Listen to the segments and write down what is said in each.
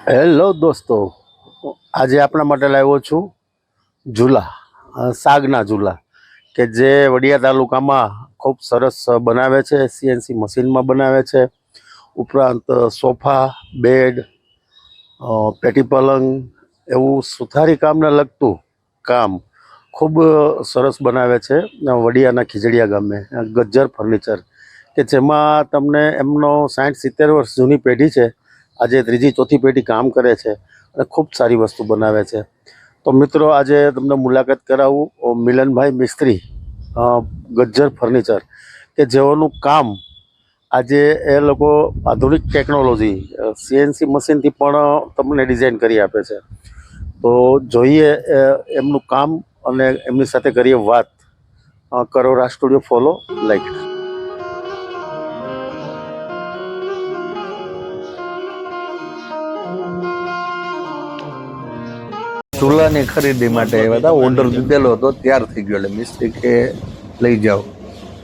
Hello દોસ્તો, આજે આપણા માટે લાવ્યો છું ઝૂલા, સાગના ઝૂલા કે જે વડિયા તાલુકામાં ખૂબ સરસ બનાવે છે. સીએનસી મશીનમાં બનાવે છે. ઉપરાંત સોફા, બેડ, પેટી પલંગ એવું સુથારી કામને લગતું કામ ખૂબ સરસ બનાવે છે વડિયાના ખીજડીયા ગામે ગજ્જર ફર્નિચર, કે જેમાં તમને એમનો 60-70 વર્ષ જૂની પેઢી છે, આજે ત્રીજી ચોથી પેઢી કામ કરે છે અને ખૂબ સારી વસ્તુ બનાવે છે. તો મિત્રો, આજે તમને મુલાકાત કરાવું મિલનભાઈ મિસ્ત્રી, ગજ્જર ફર્નિચર, કે જેઓનું કામ આજે એ લોકો આધુનિક ટેકનોલોજી સીએનસી મશીનથી પણ તમને ડિઝાઇન કરી આપે છે. તો જોઈએ એમનું કામ અને એમની સાથે કરીએ વાત. કરોરા સ્ટુડિયો ફોલો લાઈક. ચૂલાની ખરીદી માટે આવ્યા હતા. ઓર્ડર દીધેલો હતો, તૈયાર થઈ ગયો. એટલે મિસ્ત્રી કે લઈ જાઓ,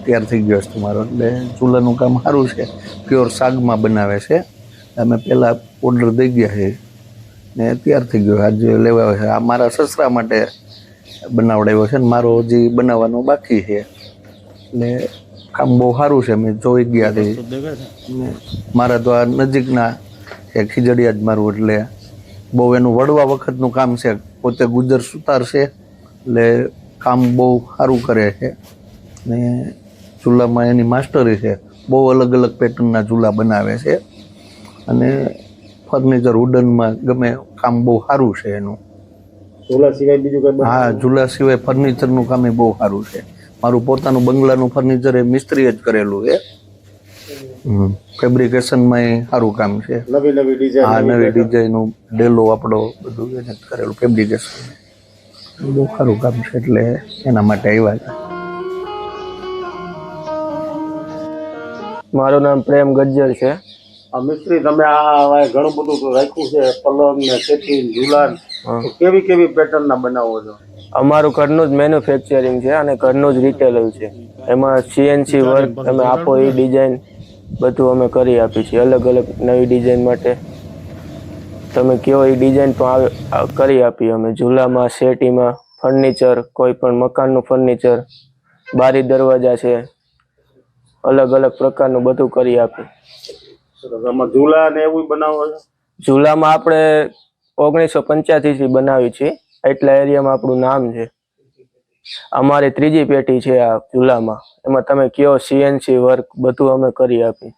તૈયાર થઈ ગયો છે તમારો. એટલે ચૂલાનું કામ સારું છે, પ્યોર સાગમાં બનાવે છે. અમે પહેલાં ઓર્ડર દઈ ગયા છે ને તૈયાર થઈ ગયો. આજે લેવા આવે છે. આ મારા સસરા માટે બનાવડાવ્યો છે ને મારો હજી બનાવવાનો બાકી છે. એટલે કામ બહુ સારું છે. મેં જોઈ ગયા હતી. મારા તો આ નજીકના છે, ખીજડીયા જ મારું. એટલે બહુ એનું વડવા વખતનું કામ છે. પોતે ગુજર સુતાર છે, એટલે કામ બહુ સારું કરે છે. ને ચૂલામાં એની માસ્ટરી છે. બહુ અલગ અલગ પેટર્નના ચૂલા બનાવે છે અને ફર્નિચર વુડનમાં ગમે કામ બહુ સારું છે એનું. ઝૂલા સિવાય બીજું કંઈ? હા, ઝૂલા સિવાય ફર્નિચરનું કામ એ બહુ સારું છે. મારું પોતાનું બંગલાનું ફર્નિચર એ મિસ્ત્રીએ જ કરેલું છે. ફેબ્રિકેશનમાં સારું કામ છે. નવી નવી ડિઝાઇન? હા, નવી ડિઝાઇનનું ડેલો આપણો બધું એને જ કરેલું ફેબ્રિકેશન. બહુ સારું કામ છે, એટલે એના માટે આવ્યા હતા. મારું નામ પ્રેમ ગજ્જર છે. મિસ્ત્રી, તમે આ ઘણું બધું રાખ્યું છે, પલંગ ને સેટિંગ, ઝૂલા, કેવી કેવી પેટર્નના બનાવો છો? અમારું ઘરનું જ મેન્યુફેક્ચરિંગ છે અને ઘરનું જ રિટેલર છે. એમાં સીએનસી વર્ક તમે આપો એ ડિઝાઇન બધું અમે કરી આપીએ છીએ. અલગ અલગ નવી ડિઝાઇન માટે તમે કહો એ ડિઝાઇન પણ કરી આપીએ અમે. ઝૂલામાં, શેટીમાં, ફર્નિચર, કોઈ પણ મકાનનું ફર્નિચર, બારી દરવાજા છે, અલગ અલગ પ્રકારનું બધું કરી આપીએ. ઝૂલા ને એવું બનાવો છો? ઝૂલામાં આપણે 1985 થી બનાવી છીએ. એટલા એરિયામાં આપણું નામ છે. અમારી ત્રીજી પેઢી છે આ ઝૂલામાં. એમાં તમે કયો સીએનસી વર્ક બધું અમે કરી આપીએ.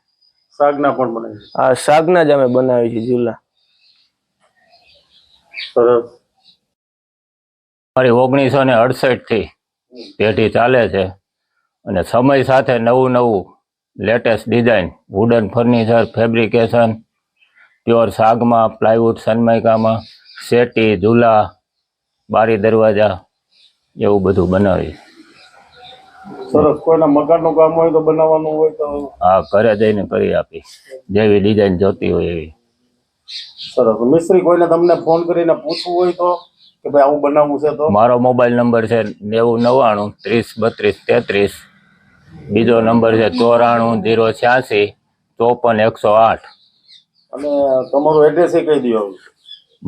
સાગના પણ બનાવી? હા, સાગના જ અમે બનાવી છીએ ઝૂલા. સરસ. મારી 1968 થી પેઢી ચાલે છે અને સમય સાથે નવું નવું latest design, wooden furniture, fabrication, pure સાગમાં, પ્લાયવુડ, સનમાઇકામાં, શેટી, ઝૂલા, બારી દરવાજા એવું બધું બનાવી. સરસ. કોઈના મકાનનું કામ હોય તો બનાવવાનું હોય તો? હા, ઘરે જઈને કરી આપી, જેવી ડિઝાઇન જોતી હોય એવી. સરસ. મિસ્ત્રી, કોઈને તમને ફોન કરીને પૂછવું હોય તો કે ભાઈ આવું બનાવવું છે તો? મારો મોબાઈલ નંબર છે 9099 30 32 33. બીજો નંબર છે 94 086 54 108. અને તમારું એડ્રેસ એ કહી દો.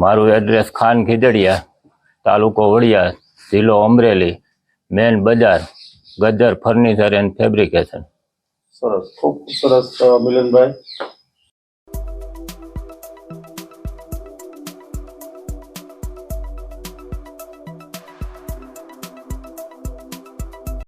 મારું એડ્રેસ ખાન ખીજડીયા, તાલુકો વડિયા, જિલ્લો અમરેલી, મેન બજાર, ગજ્જર ફર્નિચર એન્ડ ફેબ્રિકેશન. સરસ, ખૂબ સરસ મિલનભાઈ.